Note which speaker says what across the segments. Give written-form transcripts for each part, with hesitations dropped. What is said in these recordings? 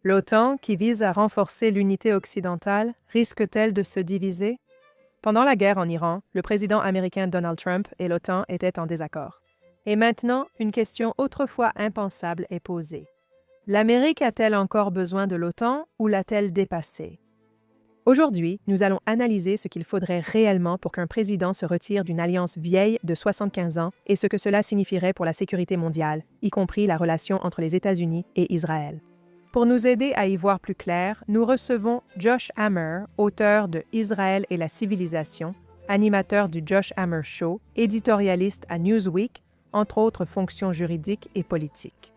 Speaker 1: L'OTAN, qui vise à renforcer l'unité occidentale, risque-t-elle de se diviser? Pendant la guerre en Iran, le président américain Donald Trump et l'OTAN étaient en désaccord. Et maintenant, une question autrefois impensable est posée. L'Amérique a-t-elle encore besoin de l'OTAN ou l'a-t-elle dépassée? Aujourd'hui, nous allons analyser ce qu'il faudrait réellement pour qu'un président se retire d'une alliance vieille de 75 ans et ce que cela signifierait pour la sécurité mondiale, y compris la relation entre les États-Unis et Israël. Pour nous aider à y voir plus clair, nous recevons Josh Hammer, auteur de Israël et la civilisation, animateur du Josh Hammer Show, éditorialiste à Newsweek, entre autres fonctions juridiques et politiques.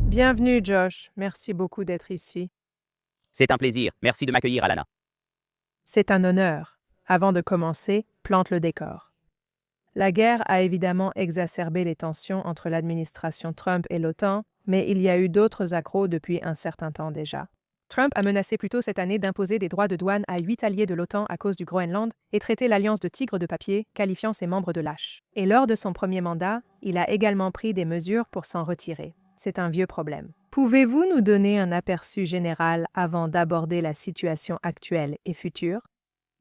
Speaker 1: Bienvenue, Josh. Merci beaucoup d'être ici.
Speaker 2: C'est un plaisir. Merci de m'accueillir, Alana.
Speaker 1: C'est un honneur. Avant de commencer, plante le décor. La guerre a évidemment exacerbé les tensions entre l'administration Trump et l'OTAN, mais il y a eu d'autres accros depuis un certain temps déjà. Trump a menacé plus tôt cette année d'imposer des droits de douane à 8 alliés de l'OTAN à cause du Groenland et traité l'alliance de tigres de papier, qualifiant ses membres de lâches. Et lors de son premier mandat, il a également pris des mesures pour s'en retirer. C'est un vieux problème. Pouvez-vous nous donner un aperçu général avant d'aborder la situation actuelle et future?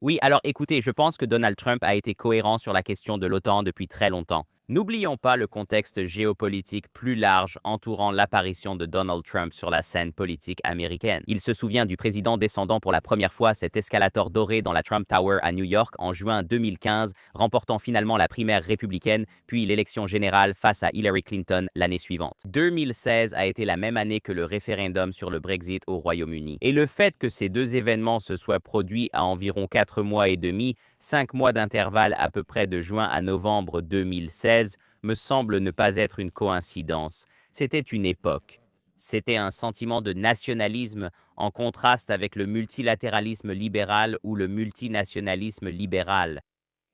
Speaker 2: Oui, alors écoutez, je pense que Donald Trump a été cohérent sur la question de l'OTAN depuis très longtemps. N'oublions pas le contexte géopolitique plus large entourant l'apparition de Donald Trump sur la scène politique américaine. Il se souvient du président descendant pour la première fois cet escalator doré dans la Trump Tower à New York en juin 2015, remportant finalement la primaire républicaine, puis l'élection générale face à Hillary Clinton l'année suivante. 2016 a été la même année que le référendum sur le Brexit au Royaume-Uni. Et le fait que ces deux événements se soient produits à environ 4 mois et demi, 5 mois d'intervalle à peu près de juin à novembre 2016, me semble ne pas être une coïncidence. C'était une époque. C'était un sentiment de nationalisme en contraste avec le multilatéralisme libéral ou le multinationalisme libéral.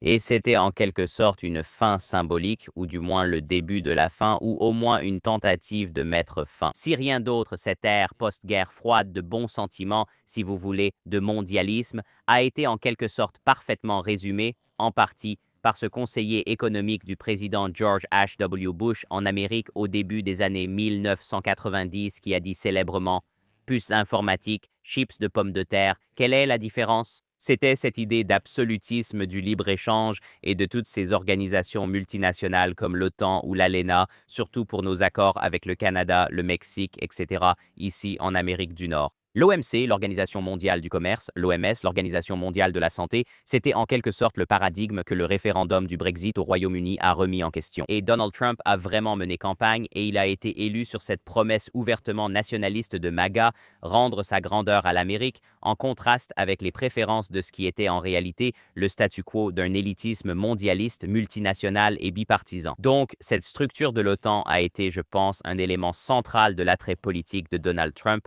Speaker 2: Et c'était en quelque sorte une fin symbolique, ou du moins le début de la fin, ou au moins une tentative de mettre fin. Si rien d'autre, cette ère post-guerre froide de bons sentiments, si vous voulez, de mondialisme, a été en quelque sorte parfaitement résumée, en partie, par ce conseiller économique du président George H.W. Bush en Amérique au début des années 1990 qui a dit célèbrement « Puce informatique, chips de pommes de terre, quelle est la différence ?» C'était cette idée d'absolutisme du libre-échange et de toutes ces organisations multinationales comme l'OTAN ou l'ALENA, surtout pour nos accords avec le Canada, le Mexique, etc., ici en Amérique du Nord. L'OMC, l'Organisation mondiale du commerce, l'OMS, l'Organisation mondiale de la santé, c'était en quelque sorte le paradigme que le référendum du Brexit au Royaume-Uni a remis en question. Et Donald Trump a vraiment mené campagne et il a été élu sur cette promesse ouvertement nationaliste de MAGA, rendre sa grandeur à l'Amérique, en contraste avec les préférences de ce qui était en réalité le statu quo d'un élitisme mondialiste, multinational et bipartisan. Donc, cette structure de l'OTAN a été, je pense, un élément central de l'attrait politique de Donald Trump,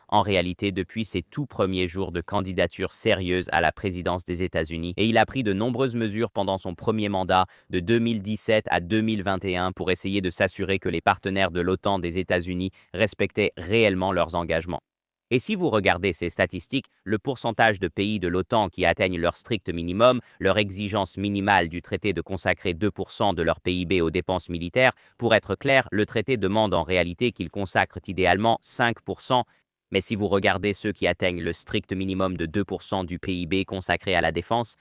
Speaker 2: en réalité depuis ses tout premiers jours de candidature sérieuse à la présidence des États-Unis. Et il a pris de nombreuses mesures pendant son premier mandat de 2017 à 2021 pour essayer de s'assurer que les partenaires de l'OTAN des États-Unis respectaient réellement leurs engagements. Et si vous regardez ces statistiques, le pourcentage de pays de l'OTAN qui atteignent leur strict minimum, leur exigence minimale du traité de consacrer 2% de leur PIB aux dépenses militaires, pour être clair, le traité demande en réalité qu'ils consacrent idéalement 5%, mais si vous regardez ceux qui atteignent le strict minimum de 2% du PIB consacré à la défense,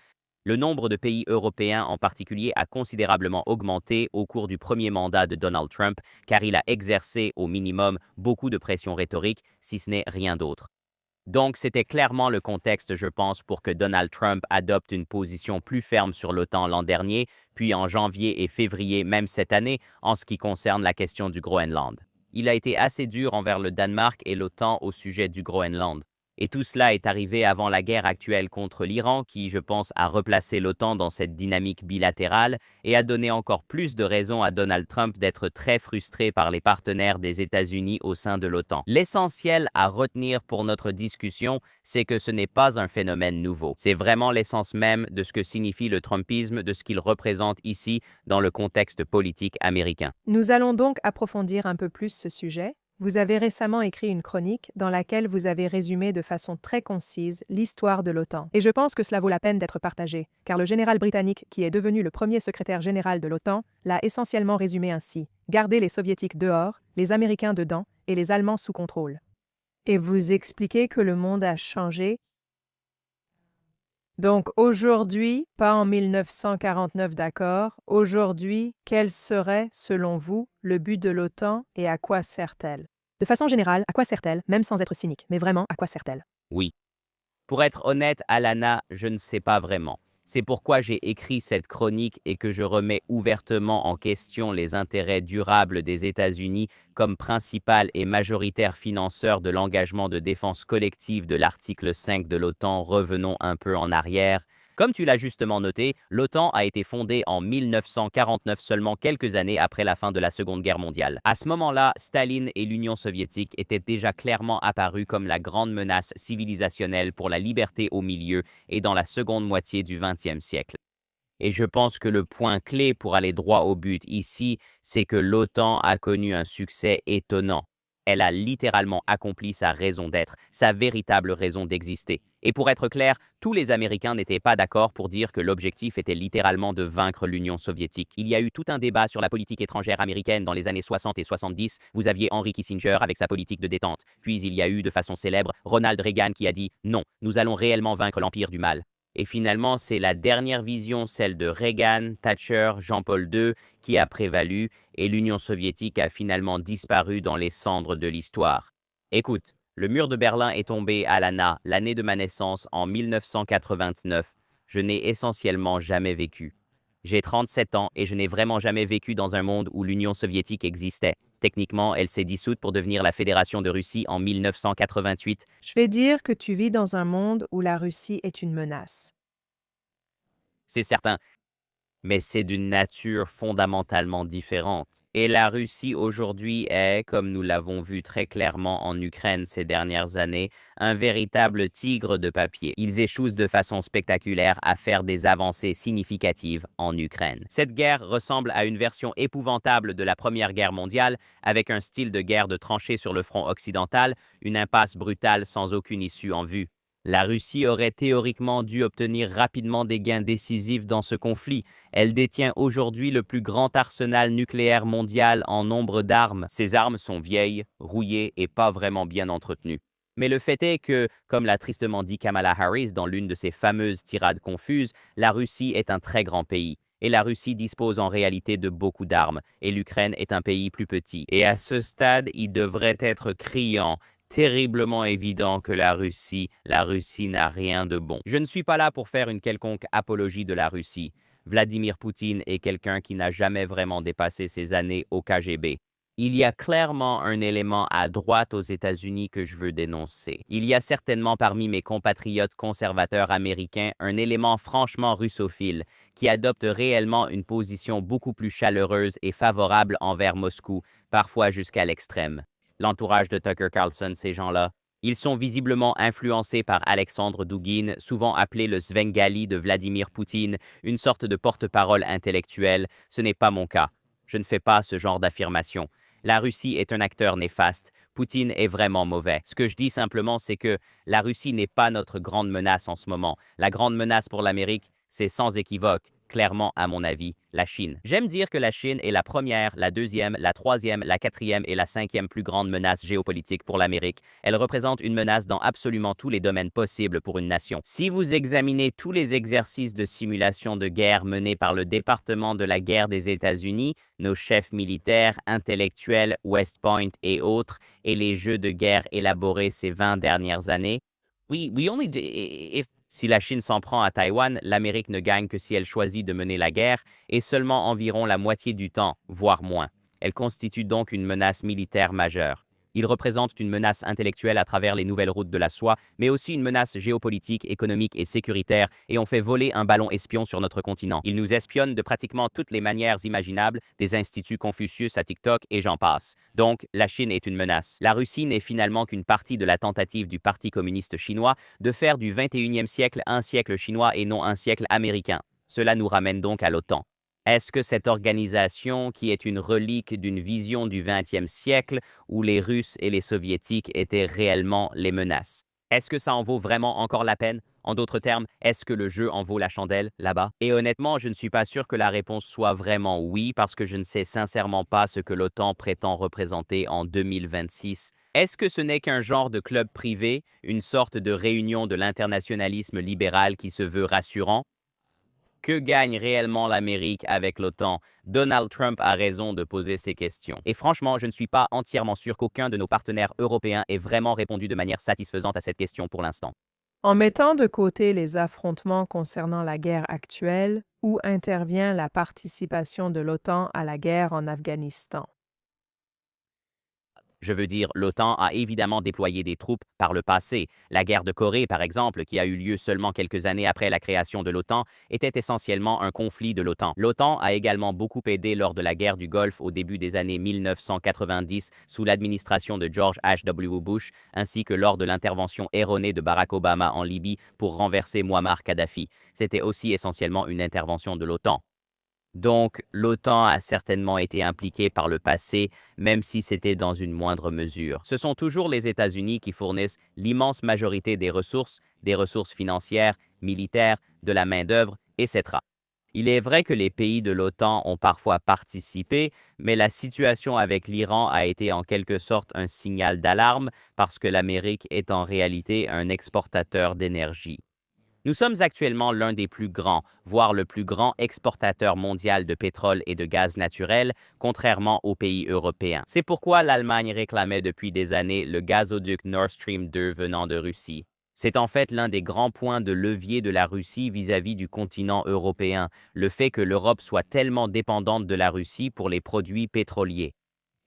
Speaker 2: le nombre de pays européens en particulier a considérablement augmenté au cours du premier mandat de Donald Trump, car il a exercé au minimum beaucoup de pression rhétorique, si ce n'est rien d'autre. Donc, c'était clairement le contexte, je pense, pour que Donald Trump adopte une position plus ferme sur l'OTAN l'an dernier, puis en janvier et février même cette année, en ce qui concerne la question du Groenland. Il a été assez dur envers le Danemark et l'OTAN au sujet du Groenland. Et tout cela est arrivé avant la guerre actuelle contre l'Iran qui, je pense, a replacé l'OTAN dans cette dynamique bilatérale et a donné encore plus de raisons à Donald Trump d'être très frustré par les partenaires des États-Unis au sein de l'OTAN. L'essentiel à retenir pour notre discussion, c'est que ce n'est pas un phénomène nouveau. C'est vraiment l'essence même de ce que signifie le Trumpisme, de ce qu'il représente ici dans le contexte politique américain.
Speaker 1: Nous allons donc approfondir un peu plus ce sujet. Vous avez récemment écrit une chronique dans laquelle vous avez résumé de façon très concise l'histoire de l'OTAN. Et je pense que cela vaut la peine d'être partagé, car le général britannique, qui est devenu le premier secrétaire général de l'OTAN, l'a essentiellement résumé ainsi: garder les Soviétiques dehors, les Américains dedans et les Allemands sous contrôle. Et vous expliquez que le monde a changé. Donc aujourd'hui, pas en 1949, d'accord, aujourd'hui, quel serait, selon vous, le but de l'OTAN et à quoi sert-elle? De façon générale, à quoi sert-elle, même sans être cynique, mais vraiment, à quoi sert-elle?
Speaker 2: Oui. Pour être honnête, Alana, je ne sais pas vraiment. C'est pourquoi j'ai écrit cette chronique et que je remets ouvertement en question les intérêts durables des États-Unis comme principal et majoritaire financeur de l'engagement de défense collective de l'article 5 de l'OTAN. Revenons un peu en arrière. Comme tu l'as justement noté, l'OTAN a été fondée en 1949, seulement quelques années après la fin de la Seconde Guerre mondiale. À ce moment-là, Staline et l'Union soviétique étaient déjà clairement apparus comme la grande menace civilisationnelle pour la liberté au milieu et dans la seconde moitié du XXe siècle. Et je pense que le point clé pour aller droit au but ici, c'est que l'OTAN a connu un succès étonnant. Elle a littéralement accompli sa raison d'être, sa véritable raison d'exister. Et pour être clair, tous les Américains n'étaient pas d'accord pour dire que l'objectif était littéralement de vaincre l'Union soviétique. Il y a eu tout un débat sur la politique étrangère américaine dans les années 60 et 70. Vous aviez Henry Kissinger avec sa politique de détente. Puis il y a eu de façon célèbre Ronald Reagan qui a dit « Non, nous allons réellement vaincre l'empire du mal ». Et finalement, c'est la dernière vision, celle de Reagan, Thatcher, Jean-Paul II, qui a prévalu, et l'Union soviétique a finalement disparu dans les cendres de l'histoire. Écoute, le mur de Berlin est tombé à l'année de ma naissance, en 1989. Je n'ai essentiellement jamais vécu. J'ai 37 ans et je n'ai vraiment jamais vécu dans un monde où l'Union soviétique existait. Techniquement, elle s'est dissoute pour devenir la Fédération de Russie en 1988.
Speaker 1: Je vais dire que tu vis dans un monde où la Russie est une menace.
Speaker 2: C'est certain. Mais c'est d'une nature fondamentalement différente. Et la Russie aujourd'hui est, comme nous l'avons vu très clairement en Ukraine ces dernières années, un véritable tigre de papier. Ils échouent de façon spectaculaire à faire des avancées significatives en Ukraine. Cette guerre ressemble à une version épouvantable de la Première Guerre mondiale, avec un style de guerre de tranchées sur le front occidental, une impasse brutale sans aucune issue en vue. La Russie aurait théoriquement dû obtenir rapidement des gains décisifs dans ce conflit. Elle détient aujourd'hui le plus grand arsenal nucléaire mondial en nombre d'armes. Ces armes sont vieilles, rouillées et pas vraiment bien entretenues. Mais le fait est que, comme l'a tristement dit Kamala Harris dans l'une de ses fameuses tirades confuses, la Russie est un très grand pays. Et la Russie dispose en réalité de beaucoup d'armes, et l'Ukraine est un pays plus petit. Et à ce stade, il devrait être criant, terriblement évident que la Russie n'a rien de bon. Je ne suis pas là pour faire une quelconque apologie de la Russie. Vladimir Poutine est quelqu'un qui n'a jamais vraiment dépassé ses années au KGB. Il y a clairement un élément à droite aux États-Unis que je veux dénoncer. Il y a certainement parmi mes compatriotes conservateurs américains un élément franchement russophile qui adopte réellement une position beaucoup plus chaleureuse et favorable envers Moscou, parfois jusqu'à l'extrême. L'entourage de Tucker Carlson, ces gens-là, ils sont visiblement influencés par Alexandre Douguine, souvent appelé le Svengali de Vladimir Poutine, une sorte de porte-parole intellectuel. Ce n'est pas mon cas. Je ne fais pas ce genre d'affirmation. La Russie est un acteur néfaste. Poutine est vraiment mauvais. Ce que je dis simplement, c'est que la Russie n'est pas notre grande menace en ce moment. La grande menace pour l'Amérique, c'est sans équivoque, clairement à mon avis, la Chine. J'aime dire que la Chine est la première, la deuxième, la troisième, la quatrième et la cinquième plus grande menace géopolitique pour l'Amérique. Elle représente une menace dans absolument tous les domaines possibles pour une nation. Si vous examinez tous les exercices de simulation de guerre menés par le département de la guerre des États-Unis, nos chefs militaires, intellectuels, West Point et autres, et les jeux de guerre élaborés ces 20 dernières années, si la Chine s'en prend à Taïwan, l'Amérique ne gagne que si elle choisit de mener la guerre, et seulement environ la moitié du temps, voire moins. Elle constitue donc une menace militaire majeure. Ils représentent une menace intellectuelle à travers les nouvelles routes de la soie, mais aussi une menace géopolitique, économique et sécuritaire, et ont fait voler un ballon espion sur notre continent. Ils nous espionnent de pratiquement toutes les manières imaginables, des instituts Confucius à TikTok et j'en passe. Donc, la Chine est une menace. La Russie n'est finalement qu'une partie de la tentative du Parti communiste chinois de faire du 21e siècle un siècle chinois et non un siècle américain. Cela nous ramène donc à l'OTAN. Est-ce que cette organisation, qui est une relique d'une vision du XXe siècle où les Russes et les Soviétiques étaient réellement les menaces? Est-ce que ça en vaut vraiment encore la peine? En d'autres termes, est-ce que le jeu en vaut la chandelle là-bas? Et honnêtement, je ne suis pas sûr que la réponse soit vraiment oui, parce que je ne sais sincèrement pas ce que l'OTAN prétend représenter en 2026. Est-ce que ce n'est qu'un genre de club privé, une sorte de réunion de l'internationalisme libéral qui se veut rassurant? Que gagne réellement l'Amérique avec l'OTAN? Donald Trump a raison de poser ces questions. Et franchement, je ne suis pas entièrement sûr qu'aucun de nos partenaires européens ait vraiment répondu de manière satisfaisante à cette question pour l'instant.
Speaker 1: En mettant de côté les affrontements concernant la guerre actuelle, où intervient la participation de l'OTAN à la guerre en Afghanistan?
Speaker 2: Je veux dire, l'OTAN a évidemment déployé des troupes par le passé. La guerre de Corée, par exemple, qui a eu lieu seulement quelques années après la création de l'OTAN, était essentiellement un conflit de l'OTAN. L'OTAN a également beaucoup aidé lors de la guerre du Golfe au début des années 1990 sous l'administration de George H.W. Bush, ainsi que lors de l'intervention erronée de Barack Obama en Libye pour renverser Muammar Kadhafi. C'était aussi essentiellement une intervention de l'OTAN. Donc, l'OTAN a certainement été impliquée par le passé, même si c'était dans une moindre mesure. Ce sont toujours les États-Unis qui fournissent l'immense majorité des ressources financières, militaires, de la main-d'œuvre, etc. Il est vrai que les pays de l'OTAN ont parfois participé, mais la situation avec l'Iran a été en quelque sorte un signal d'alarme parce que l'Amérique est en réalité un exportateur d'énergie. Nous sommes actuellement l'un des plus grands, voire le plus grand exportateur mondial de pétrole et de gaz naturel, contrairement aux pays européens. C'est pourquoi l'Allemagne réclamait depuis des années le gazoduc Nord Stream 2 venant de Russie. C'est en fait l'un des grands points de levier de la Russie vis-à-vis du continent européen, le fait que l'Europe soit tellement dépendante de la Russie pour les produits pétroliers.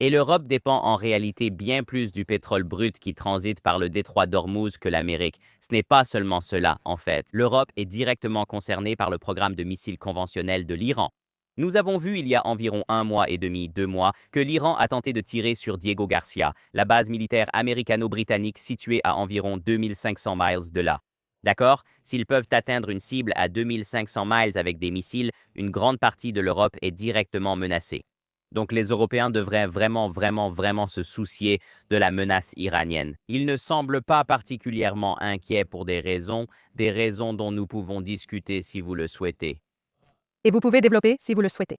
Speaker 2: Et l'Europe dépend en réalité bien plus du pétrole brut qui transite par le détroit d'Ormuz que l'Amérique. Ce n'est pas seulement cela, en fait. L'Europe est directement concernée par le programme de missiles conventionnels de l'Iran. Nous avons vu il y a environ 1 mois et demi, 2 mois, que l'Iran a tenté de tirer sur Diego Garcia, la base militaire américano-britannique située à environ 2500 miles de là. D'accord? S'ils peuvent atteindre une cible à 2500 miles avec des missiles, une grande partie de l'Europe est directement menacée. Donc les Européens devraient vraiment se soucier de la menace iranienne. Ils ne semblent pas particulièrement inquiets pour des raisons dont nous pouvons discuter si vous le souhaitez.
Speaker 1: Et vous pouvez développer si vous le souhaitez.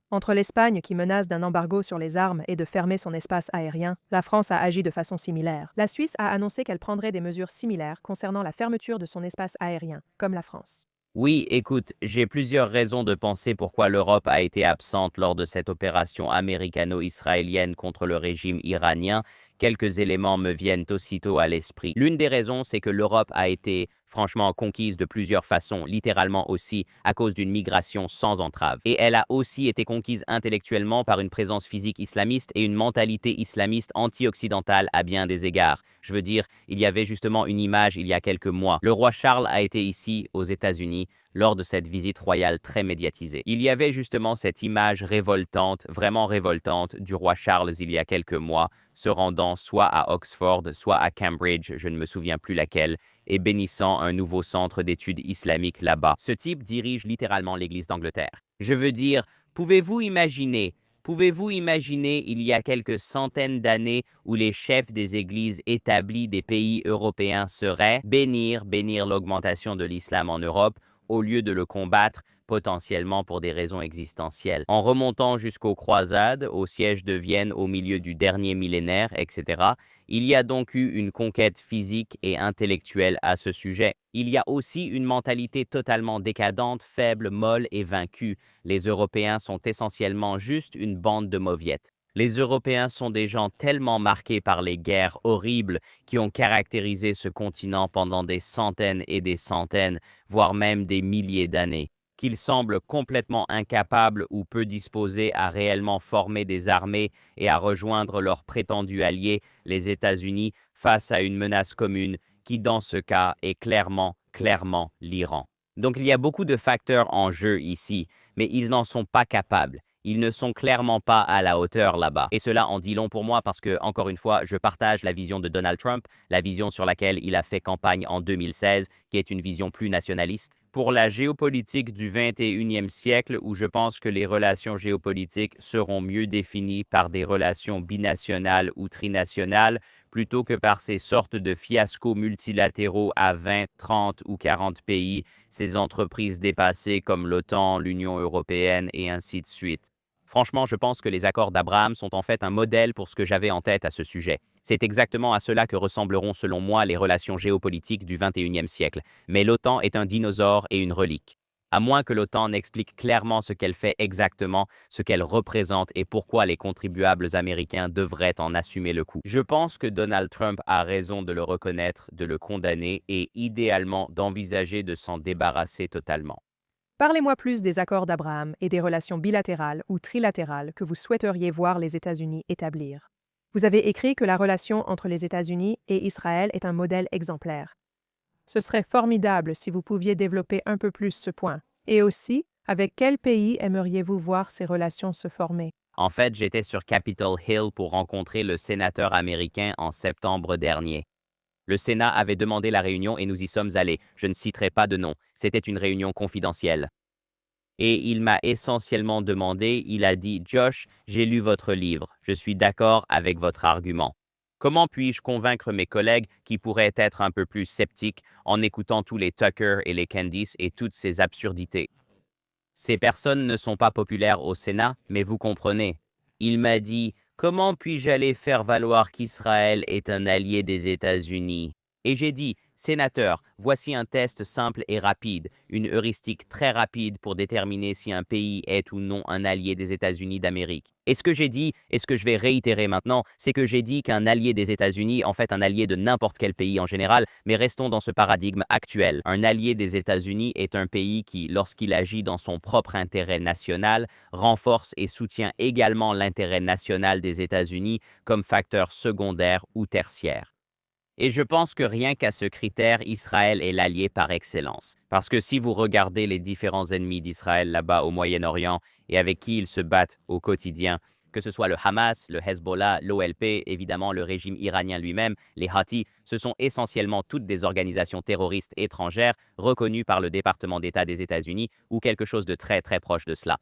Speaker 1: Entre l'Espagne qui menace d'un embargo sur les armes et de fermer son espace aérien, la France a agi de façon similaire. La Suisse a annoncé qu'elle prendrait des mesures similaires concernant la fermeture de son espace aérien, comme la France.
Speaker 2: Oui, écoute, j'ai plusieurs raisons de penser pourquoi l'Europe a été absente lors de cette opération américano-israélienne contre le régime iranien. Quelques éléments me viennent aussitôt à l'esprit. L'une des raisons, c'est que l'Europe a été franchement conquise de plusieurs façons, littéralement aussi à cause d'une migration sans entrave. Et elle a aussi été conquise intellectuellement par une présence physique islamiste et une mentalité islamiste anti-occidentale à bien des égards. Je veux dire, il y avait justement une image il y a quelques mois. Le roi Charles a été ici, aux États-Unis, lors de cette visite royale très médiatisée. Il y avait justement cette image révoltante, vraiment révoltante, du roi Charles il y a quelques mois, se rendant soit à Oxford, soit à Cambridge, je ne me souviens plus laquelle, et bénissant un nouveau centre d'études islamiques là-bas. Ce type dirige littéralement l'Église d'Angleterre. Je veux dire, pouvez-vous imaginer il y a quelques centaines d'années où les chefs des églises établies des pays européens seraient bénir l'augmentation de l'islam en Europe au lieu de le combattre potentiellement pour des raisons existentielles. En remontant jusqu'aux croisades, au siège de Vienne au milieu du dernier millénaire, etc., il y a donc eu une conquête physique et intellectuelle à ce sujet. Il y a aussi une mentalité totalement décadente, faible, molle et vaincue. Les Européens sont essentiellement juste une bande de mauviettes. Les Européens sont des gens tellement marqués par les guerres horribles qui ont caractérisé ce continent pendant des centaines et des centaines, voire même des milliers d'années, qu'ils semblent complètement incapables ou peu disposés à réellement former des armées et à rejoindre leurs prétendus alliés, les États-Unis, face à une menace commune qui, dans ce cas, est clairement l'Iran. Donc il y a beaucoup de facteurs en jeu ici, mais ils n'en sont pas capables. Ils ne sont clairement pas à la hauteur là-bas. Et cela en dit long pour moi parce que, encore une fois, je partage la vision de Donald Trump, la vision sur laquelle il a fait campagne en 2016, qui est une vision plus nationaliste. Pour la géopolitique du 21e siècle, où je pense que les relations géopolitiques seront mieux définies par des relations binationales ou trinationales, plutôt que par ces sortes de fiascos multilatéraux à 20, 30 ou 40 pays, ces entreprises dépassées comme l'OTAN, l'Union européenne et ainsi de suite. Franchement, je pense que les accords d'Abraham sont en fait un modèle pour ce que j'avais en tête à ce sujet. C'est exactement à cela que ressembleront selon moi les relations géopolitiques du 21e siècle. Mais l'OTAN est un dinosaure et une relique. À moins que l'OTAN n'explique clairement ce qu'elle fait exactement, ce qu'elle représente et pourquoi les contribuables américains devraient en assumer le coût. Je pense que Donald Trump a raison de le reconnaître, de le condamner et idéalement d'envisager de s'en débarrasser totalement.
Speaker 1: Parlez-moi plus des accords d'Abraham et des relations bilatérales ou trilatérales que vous souhaiteriez voir les États-Unis établir. Vous avez écrit que la relation entre les États-Unis et Israël est un modèle exemplaire. Ce serait formidable si vous pouviez développer un peu plus ce point. Et aussi, avec quel pays aimeriez-vous voir ces relations se former?
Speaker 2: En fait, j'étais sur Capitol Hill pour rencontrer le sénateur américain en septembre dernier. Le Sénat avait demandé la réunion et nous y sommes allés. Je ne citerai pas de nom. C'était une réunion confidentielle. Et il m'a essentiellement demandé, il a dit, Josh, j'ai lu votre livre. Je suis d'accord avec votre argument. Comment puis-je convaincre mes collègues qui pourraient être un peu plus sceptiques en écoutant tous les Tucker et les Candice et toutes ces absurdités? Ces personnes ne sont pas populaires au Sénat, mais vous comprenez. Il m'a dit, comment puis-je aller faire valoir qu'Israël est un allié des États-Unis? Et j'ai dit, sénateur, voici un test simple et rapide, une heuristique très rapide pour déterminer si un pays est ou non un allié des États-Unis d'Amérique. Et ce que j'ai dit, et ce que je vais réitérer maintenant, c'est que j'ai dit qu'un allié des États-Unis, en fait un allié de n'importe quel pays en général, mais restons dans ce paradigme actuel. Un allié des États-Unis est un pays qui, lorsqu'il agit dans son propre intérêt national, renforce et soutient également l'intérêt national des États-Unis comme facteur secondaire ou tertiaire. Et je pense que rien qu'à ce critère, Israël est l'allié par excellence. Parce que si vous regardez les différents ennemis d'Israël là-bas au Moyen-Orient et avec qui ils se battent au quotidien, que ce soit le Hamas, le Hezbollah, l'OLP, évidemment le régime iranien lui-même, les Houthis, ce sont essentiellement toutes des organisations terroristes étrangères reconnues par le département d'État des États-Unis ou quelque chose de très très proche de cela.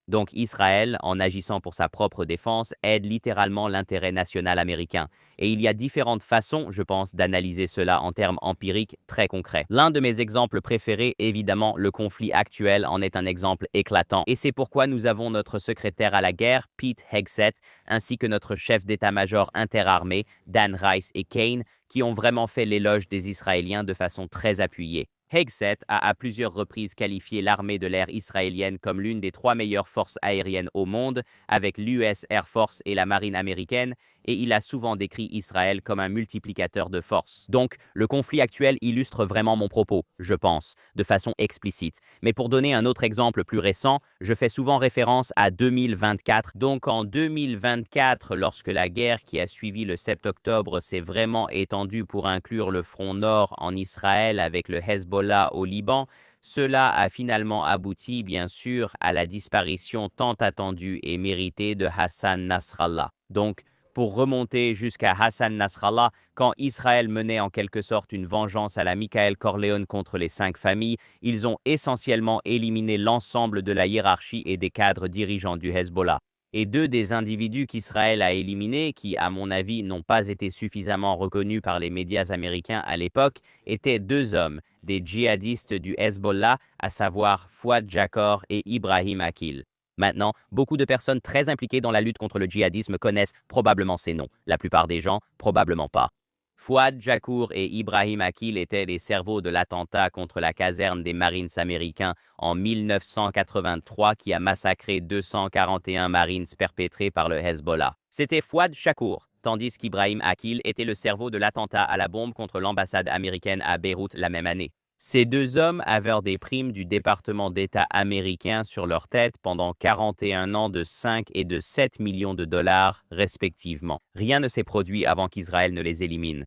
Speaker 2: Donc Israël, en agissant pour sa propre défense, aide littéralement l'intérêt national américain. Et il y a différentes façons, je pense, d'analyser cela en termes empiriques très concrets. L'un de mes exemples préférés, évidemment, le conflit actuel en est un exemple éclatant. Et c'est pourquoi nous avons notre secrétaire à la guerre, Pete Hegseth, ainsi que notre chef d'état-major interarmé, Dan Rice et Kane, qui ont vraiment fait l'éloge des Israéliens de façon très appuyée. Hegseth a à plusieurs reprises qualifié l'armée de l'air israélienne comme l'une des 3 meilleures forces aériennes au monde, avec l'US Air Force et la marine américaine, et il a souvent décrit Israël comme un multiplicateur de force. Donc, le conflit actuel illustre vraiment mon propos, je pense, de façon explicite. Mais pour donner un autre exemple plus récent, je fais souvent référence à 2024. Donc en 2024, lorsque la guerre qui a suivi le 7 octobre s'est vraiment étendue pour inclure le front nord en Israël avec le Hezbollah au Liban, cela a finalement abouti, bien sûr, à la disparition tant attendue et méritée de Hassan Nasrallah. Donc, pour remonter jusqu'à Hassan Nasrallah, quand Israël menait en quelque sorte une vengeance à la Michael Corleone contre les 5 familles, ils ont essentiellement éliminé l'ensemble de la hiérarchie et des cadres dirigeants du Hezbollah. Et 2 des individus qu'Israël a éliminés, qui à mon avis n'ont pas été suffisamment reconnus par les médias américains à l'époque, étaient 2 hommes, des djihadistes du Hezbollah, à savoir Fouad Jakor et Ibrahim Akil. Maintenant, beaucoup de personnes très impliquées dans la lutte contre le djihadisme connaissent probablement ces noms. La plupart des gens, probablement pas. Fouad Jakor et Ibrahim Akil étaient les cerveaux de l'attentat contre la caserne des Marines américains en 1983 qui a massacré 241 Marines perpétrés par le Hezbollah. C'était Fouad Jakor, tandis qu'Ibrahim Akil était le cerveau de l'attentat à la bombe contre l'ambassade américaine à Beyrouth la même année. Ces 2 hommes avaient des primes du département d'État américain sur leur tête pendant 41 ans de 5 et de 7 millions de dollars, respectivement. Rien ne s'est produit avant qu'Israël ne les élimine.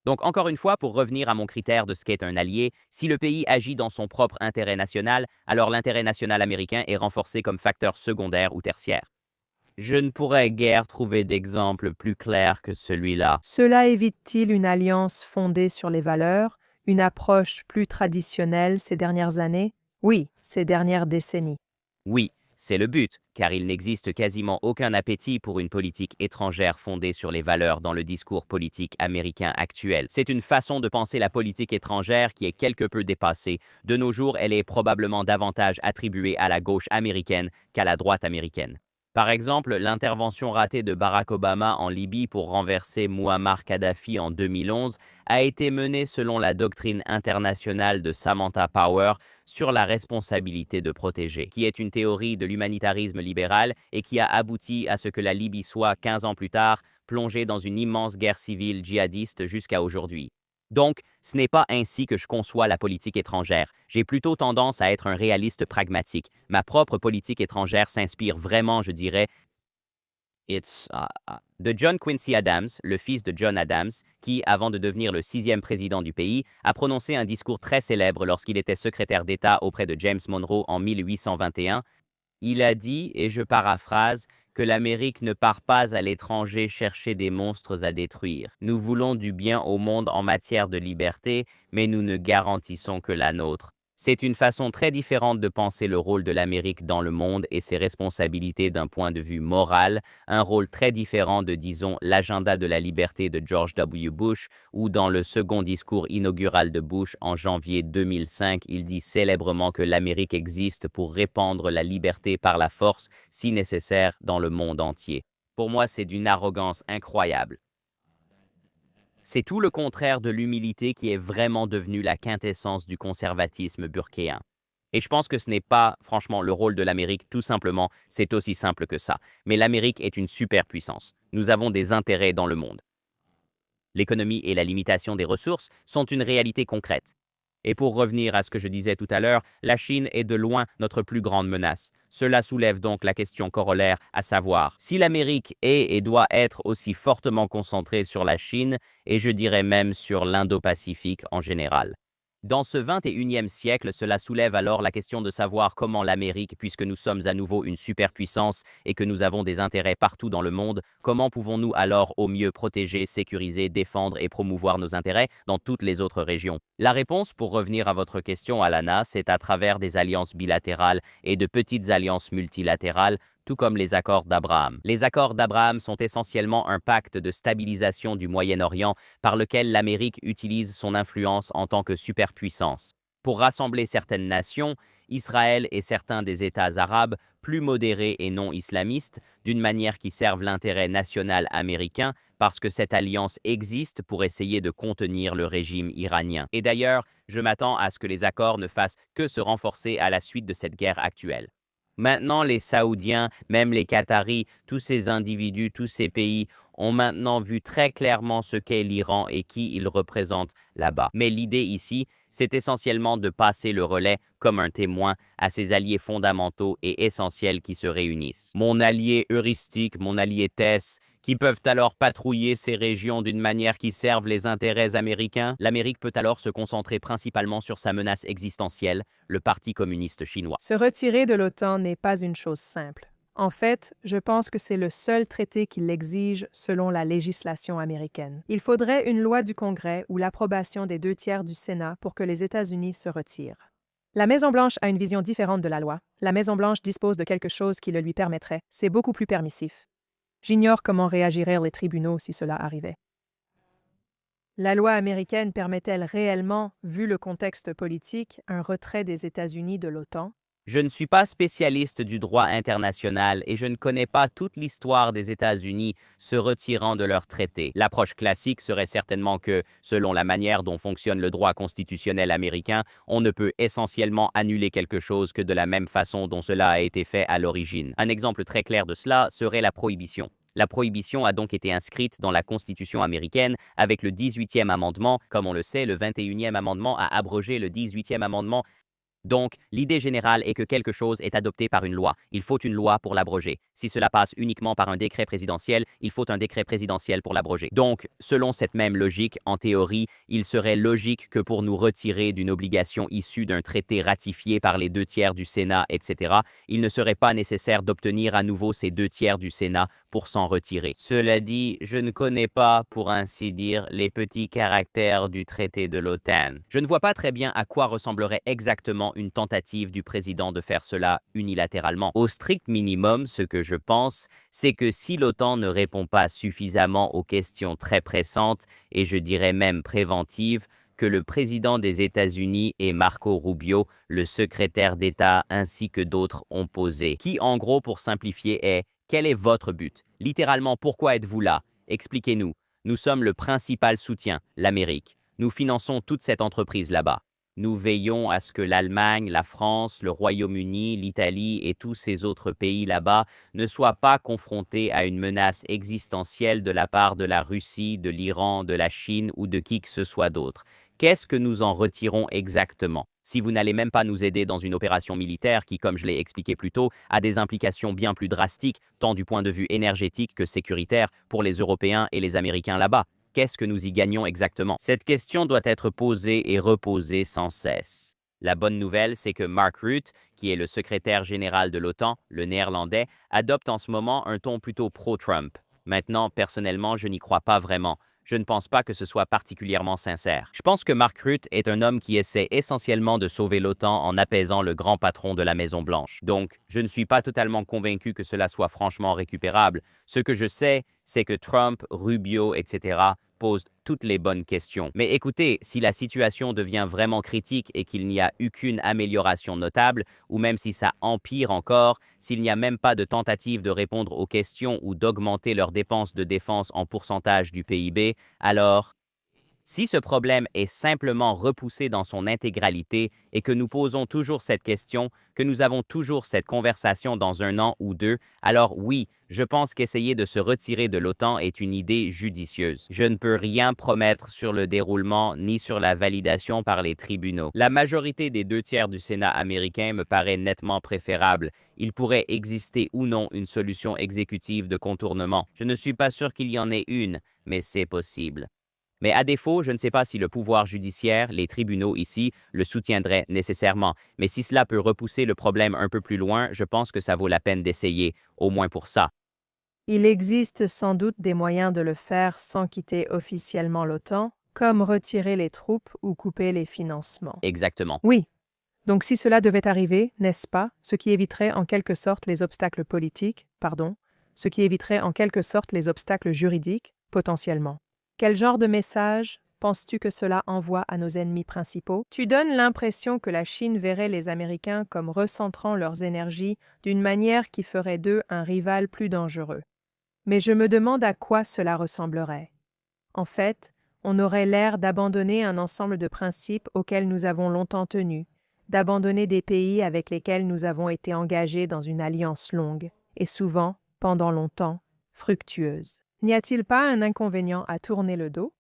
Speaker 2: Donc encore une fois, pour revenir à mon critère de ce qu'est un allié, si le pays agit dans son propre intérêt national, alors l'intérêt national américain est renforcé comme facteur secondaire ou tertiaire. Je ne pourrais guère trouver d'exemple plus clair que celui-là.
Speaker 1: Cela évite-t-il une alliance fondée sur les valeurs, une approche plus traditionnelle ces dernières années? Oui, ces dernières décennies.
Speaker 2: Oui, c'est le but, car il n'existe quasiment aucun appétit pour une politique étrangère fondée sur les valeurs dans le discours politique américain actuel. C'est une façon de penser la politique étrangère qui est quelque peu dépassée. De nos jours, elle est probablement davantage attribuée à la gauche américaine qu'à la droite américaine. Par exemple, l'intervention ratée de Barack Obama en Libye pour renverser Muammar Kadhafi en 2011 a été menée selon la doctrine internationale de Samantha Power sur la responsabilité de protéger, qui est une théorie de l'humanitarisme libéral et qui a abouti à ce que la Libye soit, 15 ans plus tard, plongée dans une immense guerre civile djihadiste jusqu'à aujourd'hui. Donc, ce n'est pas ainsi que je conçois la politique étrangère. J'ai plutôt tendance à être un réaliste pragmatique. Ma propre politique étrangère s'inspire vraiment, je dirais, de John Quincy Adams, le fils de John Adams, qui, avant de devenir le 6e président du pays, a prononcé un discours très célèbre lorsqu'il était secrétaire d'État auprès de James Monroe en 1821. Il a dit, et je paraphrase, que l'Amérique ne part pas à l'étranger chercher des monstres à détruire. Nous voulons du bien au monde en matière de liberté, mais nous ne garantissons que la nôtre. C'est une façon très différente de penser le rôle de l'Amérique dans le monde et ses responsabilités d'un point de vue moral, un rôle très différent de, disons, l'agenda de la liberté de George W. Bush, où dans le second discours inaugural de Bush en janvier 2005, il dit célèbrement que l'Amérique existe pour répandre la liberté par la force, si nécessaire, dans le monde entier. Pour moi, c'est d'une arrogance incroyable. C'est tout le contraire de l'humilité qui est vraiment devenue la quintessence du conservatisme burkéen. Et je pense que ce n'est pas, franchement, le rôle de l'Amérique, tout simplement, c'est aussi simple que ça. Mais l'Amérique est une superpuissance. Nous avons des intérêts dans le monde. L'économie et la limitation des ressources sont une réalité concrète. Et pour revenir à ce que je disais tout à l'heure, la Chine est de loin notre plus grande menace. Cela soulève donc la question corollaire, à savoir, si l'Amérique est et doit être aussi fortement concentrée sur la Chine, et je dirais même sur l'Indo-Pacifique en général. Dans ce 21e siècle, cela soulève alors la question de savoir comment l'Amérique, puisque nous sommes à nouveau une superpuissance et que nous avons des intérêts partout dans le monde, comment pouvons-nous alors au mieux protéger, sécuriser, défendre et promouvoir nos intérêts dans toutes les autres régions? La réponse, pour revenir à votre question, Alana, c'est à travers des alliances bilatérales et de petites alliances multilatérales, tout comme les accords d'Abraham. Les accords d'Abraham sont essentiellement un pacte de stabilisation du Moyen-Orient par lequel l'Amérique utilise son influence en tant que superpuissance pour rassembler certaines nations, Israël et certains des États arabes plus modérés et non islamistes, d'une manière qui serve l'intérêt national américain, parce que cette alliance existe pour essayer de contenir le régime iranien. Et d'ailleurs, je m'attends à ce que les accords ne fassent que se renforcer à la suite de cette guerre actuelle. Maintenant, les Saoudiens, même les Qataris, tous ces individus, tous ces pays ont maintenant vu très clairement ce qu'est l'Iran et qui il représente là-bas. Mais l'idée ici, c'est essentiellement de passer le relais comme un témoin à ces alliés fondamentaux et essentiels qui se réunissent. Mon allié heuristique, mon allié Tess, qui peuvent alors patrouiller ces régions d'une manière qui serve les intérêts américains, l'Amérique peut alors se concentrer principalement sur sa menace existentielle, le Parti communiste chinois.
Speaker 1: Se retirer de l'OTAN n'est pas une chose simple. En fait, je pense que c'est le seul traité qui l'exige selon la législation américaine. Il faudrait une loi du Congrès ou l'approbation des 2/3 du Sénat pour que les États-Unis se retirent. La Maison-Blanche a une vision différente de la loi. La Maison-Blanche dispose de quelque chose qui le lui permettrait. C'est beaucoup plus permissif. J'ignore comment réagiraient les tribunaux si cela arrivait. La loi américaine permet-elle réellement, vu le contexte politique, un retrait des États-Unis de l'OTAN?
Speaker 2: Je ne suis pas spécialiste du droit international et je ne connais pas toute l'histoire des États-Unis se retirant de leur traité. L'approche classique serait certainement que, selon la manière dont fonctionne le droit constitutionnel américain, on ne peut essentiellement annuler quelque chose que de la même façon dont cela a été fait à l'origine. Un exemple très clair de cela serait la prohibition. La prohibition a donc été inscrite dans la Constitution américaine avec le 18e amendement. Comme on le sait, le 21e amendement a abrogé le 18e amendement. Donc, l'idée générale est que quelque chose est adopté par une loi. Il faut une loi pour l'abroger. Si cela passe uniquement par un décret présidentiel, il faut un décret présidentiel pour l'abroger. Donc, selon cette même logique, en théorie, il serait logique que pour nous retirer d'une obligation issue d'un traité ratifié par les 2/3 du Sénat, etc., il ne serait pas nécessaire d'obtenir à nouveau ces 2/3 du Sénat pour s'en retirer. Cela dit, je ne connais pas, pour ainsi dire, les petits caractères du traité de l'OTAN. Je ne vois pas très bien à quoi ressemblerait exactement une tentative du président de faire cela unilatéralement. Au strict minimum, ce que je pense, c'est que si l'OTAN ne répond pas suffisamment aux questions très pressantes, et je dirais même préventives, que le président des États-Unis et Marco Rubio, le secrétaire d'État, ainsi que d'autres ont posé, qui en gros, pour simplifier, est « Quel est votre but? Littéralement, pourquoi êtes-vous là? Expliquez-nous. Nous sommes le principal soutien, l'Amérique. Nous finançons toute cette entreprise là-bas. Nous veillons à ce que l'Allemagne, la France, le Royaume-Uni, l'Italie et tous ces autres pays là-bas ne soient pas confrontés à une menace existentielle de la part de la Russie, de l'Iran, de la Chine ou de qui que ce soit d'autre. Qu'est-ce que nous en retirons exactement? Si vous n'allez même pas nous aider dans une opération militaire qui, comme je l'ai expliqué plus tôt, a des implications bien plus drastiques, tant du point de vue énergétique que sécuritaire, pour les Européens et les Américains là-bas. Qu'est-ce que nous y gagnons exactement? Cette question doit être posée et reposée sans cesse. La bonne nouvelle, c'est que Mark Rutte, qui est le secrétaire général de l'OTAN, le néerlandais, adopte en ce moment un ton plutôt pro-Trump. Maintenant, personnellement, je n'y crois pas vraiment. Je ne pense pas que ce soit particulièrement sincère. Je pense que Mark Rutte est un homme qui essaie essentiellement de sauver l'OTAN en apaisant le grand patron de la Maison-Blanche. Donc, je ne suis pas totalement convaincu que cela soit franchement récupérable. Ce que je sais, c'est que Trump, Rubio, etc. posent toutes les bonnes questions. Mais écoutez, si la situation devient vraiment critique et qu'il n'y a aucune amélioration notable, ou même si ça empire encore, s'il n'y a même pas de tentative de répondre aux questions ou d'augmenter leurs dépenses de défense en pourcentage du PIB, alors, si ce problème est simplement repoussé dans son intégralité et que nous posons toujours cette question, que nous avons toujours cette conversation dans 1 an ou 2, alors oui, je pense qu'essayer de se retirer de l'OTAN est une idée judicieuse. Je ne peux rien promettre sur le déroulement ni sur la validation par les tribunaux. La majorité des 2/3 du Sénat américain me paraît nettement préférable. Il pourrait exister ou non une solution exécutive de contournement. Je ne suis pas sûr qu'il y en ait une, mais c'est possible. Mais à défaut, je ne sais pas si le pouvoir judiciaire, les tribunaux ici, le soutiendraient nécessairement. Mais si cela peut repousser le problème un peu plus loin, je pense que ça vaut la peine d'essayer, au moins pour ça.
Speaker 1: Il existe sans doute des moyens de le faire sans quitter officiellement l'OTAN, comme retirer les troupes ou couper les financements.
Speaker 2: Exactement.
Speaker 1: Oui. Donc si cela devait arriver, n'est-ce pas, ce qui éviterait en quelque sorte les obstacles politiques, ce qui éviterait en quelque sorte les obstacles juridiques, potentiellement. Quel genre de message penses-tu que cela envoie à nos ennemis principaux? Tu donnes l'impression que la Chine verrait les Américains comme recentrant leurs énergies d'une manière qui ferait d'eux un rival plus dangereux. Mais je me demande à quoi cela ressemblerait. En fait, on aurait l'air d'abandonner un ensemble de principes auxquels nous avons longtemps tenu, d'abandonner des pays avec lesquels nous avons été engagés dans une alliance longue, et souvent, pendant longtemps, fructueuse. N'y a-t-il pas un inconvénient à tourner le dos?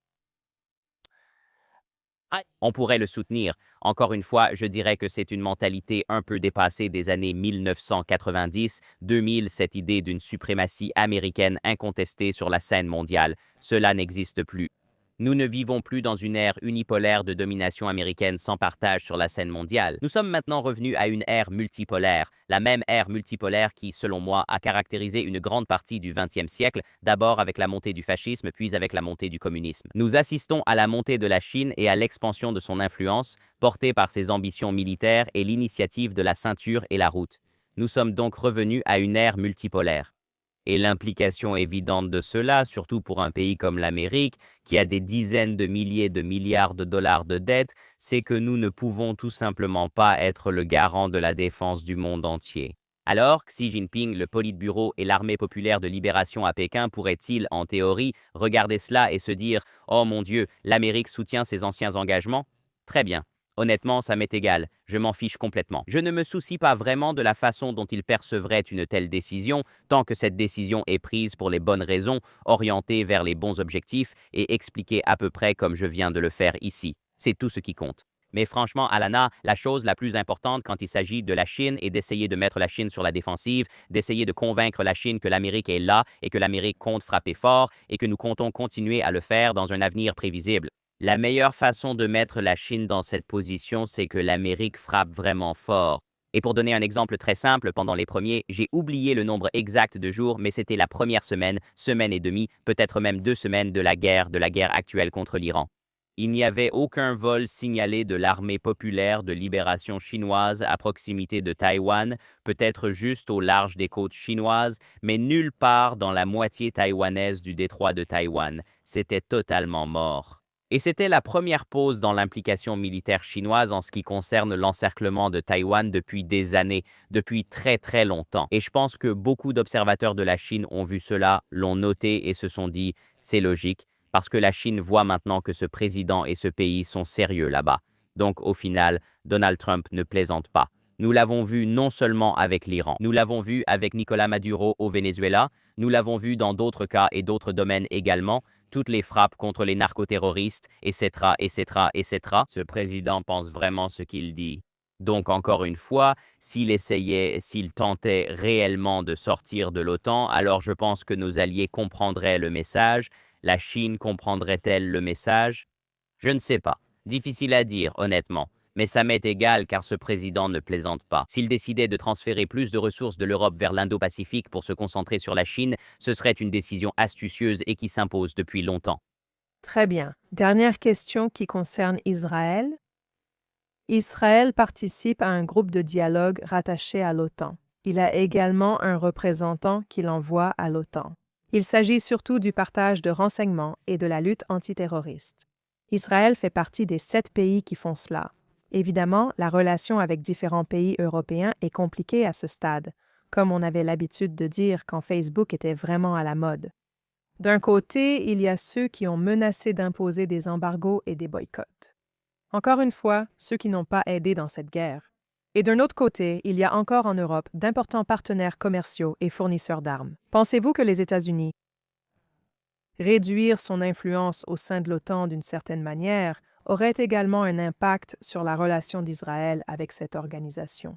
Speaker 2: On pourrait le soutenir. Encore une fois, je dirais que c'est une mentalité un peu dépassée des années 1990-2000, cette idée d'une suprématie américaine incontestée sur la scène mondiale. Cela n'existe plus. Nous ne vivons plus dans une ère unipolaire de domination américaine sans partage sur la scène mondiale. Nous sommes maintenant revenus à une ère multipolaire, la même ère multipolaire qui, selon moi, a caractérisé une grande partie du XXe siècle, d'abord avec la montée du fascisme, puis avec la montée du communisme. Nous assistons à la montée de la Chine et à l'expansion de son influence, portée par ses ambitions militaires et l'initiative de la ceinture et la route. Nous sommes donc revenus à une ère multipolaire. Et l'implication évidente de cela, surtout pour un pays comme l'Amérique, qui a des dizaines de milliers de milliards de dollars de dettes, c'est que nous ne pouvons tout simplement pas être le garant de la défense du monde entier. Alors, Xi Jinping, le Politburo et l'Armée populaire de libération à Pékin pourraient-ils, en théorie, regarder cela et se dire « Oh mon Dieu, l'Amérique soutient ses anciens engagements ?» Très bien. Honnêtement, ça m'est égal, je m'en fiche complètement. Je ne me soucie pas vraiment de la façon dont ils percevraient une telle décision, tant que cette décision est prise pour les bonnes raisons, orientée vers les bons objectifs et expliquée à peu près comme je viens de le faire ici. C'est tout ce qui compte. Mais franchement, Alana, la chose la plus importante quand il s'agit de la Chine est d'essayer de mettre la Chine sur la défensive, d'essayer de convaincre la Chine que l'Amérique est là et que l'Amérique compte frapper fort et que nous comptons continuer à le faire dans un avenir prévisible. La meilleure façon de mettre la Chine dans cette position, c'est que l'Amérique frappe vraiment fort. Et pour donner un exemple très simple, pendant les premiers, j'ai oublié le nombre exact de jours, mais c'était la première semaine, semaine et demie, peut-être même 2 semaines de la guerre actuelle contre l'Iran. Il n'y avait aucun vol signalé de l'armée populaire de libération chinoise à proximité de Taïwan, peut-être juste au large des côtes chinoises, mais nulle part dans la moitié taïwanaise du détroit de Taïwan. C'était totalement mort. Et c'était la première pause dans l'implication militaire chinoise en ce qui concerne l'encerclement de Taïwan depuis des années, depuis très très longtemps. Et je pense que beaucoup d'observateurs de la Chine ont vu cela, l'ont noté et se sont dit « c'est logique ». Parce que la Chine voit maintenant que ce président et ce pays sont sérieux là-bas. Donc, au final, Donald Trump ne plaisante pas. Nous l'avons vu non seulement avec l'Iran, nous l'avons vu avec Nicolás Maduro au Venezuela, nous l'avons vu dans d'autres cas et d'autres domaines également, toutes les frappes contre les narcoterroristes, etc., etc., etc. Ce président pense vraiment ce qu'il dit. Donc, encore une fois, s'il tentait réellement de sortir de l'OTAN, alors je pense que nos alliés comprendraient le message. La Chine comprendrait-elle le message? Je ne sais pas. Difficile à dire, honnêtement. Mais ça m'est égal car ce président ne plaisante pas. S'il décidait de transférer plus de ressources de l'Europe vers l'Indo-Pacifique pour se concentrer sur la Chine, ce serait une décision astucieuse et qui s'impose depuis longtemps.
Speaker 1: Très bien. Dernière question qui concerne Israël. Israël participe à un groupe de dialogue rattaché à l'OTAN. Il a également un représentant qu'il envoie à l'OTAN. Il s'agit surtout du partage de renseignements et de la lutte antiterroriste. Israël fait partie des 7 pays qui font cela. Évidemment, la relation avec différents pays européens est compliquée à ce stade, comme on avait l'habitude de dire quand Facebook était vraiment à la mode. D'un côté, il y a ceux qui ont menacé d'imposer des embargos et des boycotts. Encore une fois, ceux qui n'ont pas aidé dans cette guerre. Et d'un autre côté, il y a encore en Europe d'importants partenaires commerciaux et fournisseurs d'armes. Pensez-vous que les États-Unis réduire son influence au sein de l'OTAN d'une certaine manière aurait également un impact sur la relation d'Israël avec cette organisation?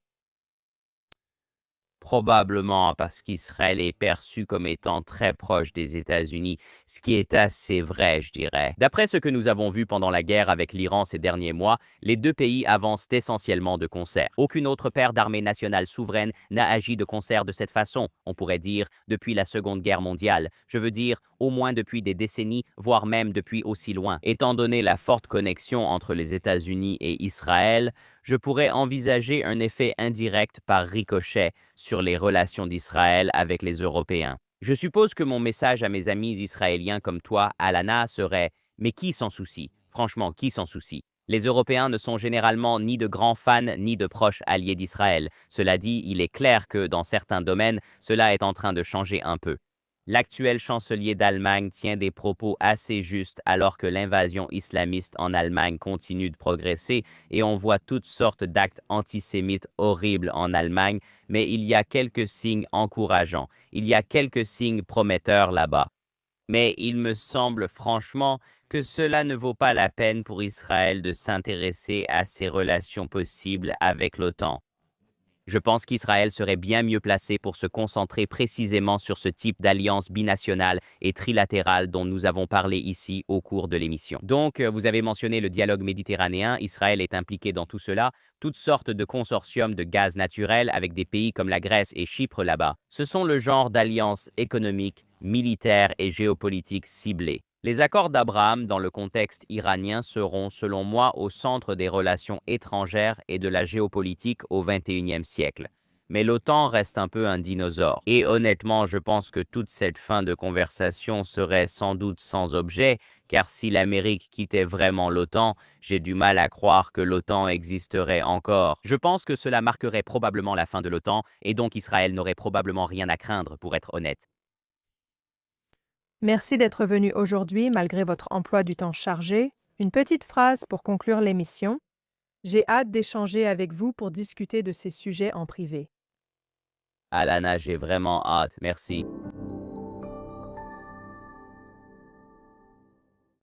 Speaker 2: Probablement parce qu'Israël est perçu comme étant très proche des États-Unis, ce qui est assez vrai, je dirais. D'après ce que nous avons vu pendant la guerre avec l'Iran ces derniers mois, les deux pays avancent essentiellement de concert. Aucune autre paire d'armées nationales souveraines n'a agi de concert de cette façon, on pourrait dire, depuis la Seconde Guerre mondiale. Je veux dire, au moins depuis des décennies, voire même depuis aussi loin. Étant donné la forte connexion entre les États-Unis et Israël, je pourrais envisager un effet indirect par ricochet sur les relations d'Israël avec les Européens. Je suppose que mon message à mes amis israéliens comme toi, Alana, serait « Mais qui s'en soucie? Franchement, qui s'en soucie ?» Les Européens ne sont généralement ni de grands fans ni de proches alliés d'Israël. Cela dit, il est clair que, dans certains domaines, cela est en train de changer un peu. L'actuel chancelier d'Allemagne tient des propos assez justes alors que l'invasion islamiste en Allemagne continue de progresser et on voit toutes sortes d'actes antisémites horribles en Allemagne, mais il y a quelques signes encourageants, il y a quelques signes prometteurs là-bas. Mais il me semble franchement que cela ne vaut pas la peine pour Israël de s'intéresser à ses relations possibles avec l'OTAN. Je pense qu'Israël serait bien mieux placé pour se concentrer précisément sur ce type d'alliance binationale et trilatérale dont nous avons parlé ici au cours de l'émission. Donc, vous avez mentionné le dialogue méditerranéen, Israël est impliqué dans tout cela, toutes sortes de consortiums de gaz naturel avec des pays comme la Grèce et Chypre là-bas. Ce sont le genre d'alliances économiques, militaires et géopolitiques ciblées. Les accords d'Abraham dans le contexte iranien seront, selon moi, au centre des relations étrangères et de la géopolitique au XXIe siècle. Mais l'OTAN reste un peu un dinosaure. Et honnêtement, je pense que toute cette fin de conversation serait sans doute sans objet, car si l'Amérique quittait vraiment l'OTAN, j'ai du mal à croire que l'OTAN existerait encore. Je pense que cela marquerait probablement la fin de l'OTAN, et donc Israël n'aurait probablement rien à craindre, pour être honnête.
Speaker 1: Merci d'être venu aujourd'hui malgré votre emploi du temps chargé. Une petite phrase pour conclure l'émission. J'ai hâte d'échanger avec vous pour discuter de ces sujets en privé.
Speaker 2: Alana, j'ai vraiment hâte. Merci.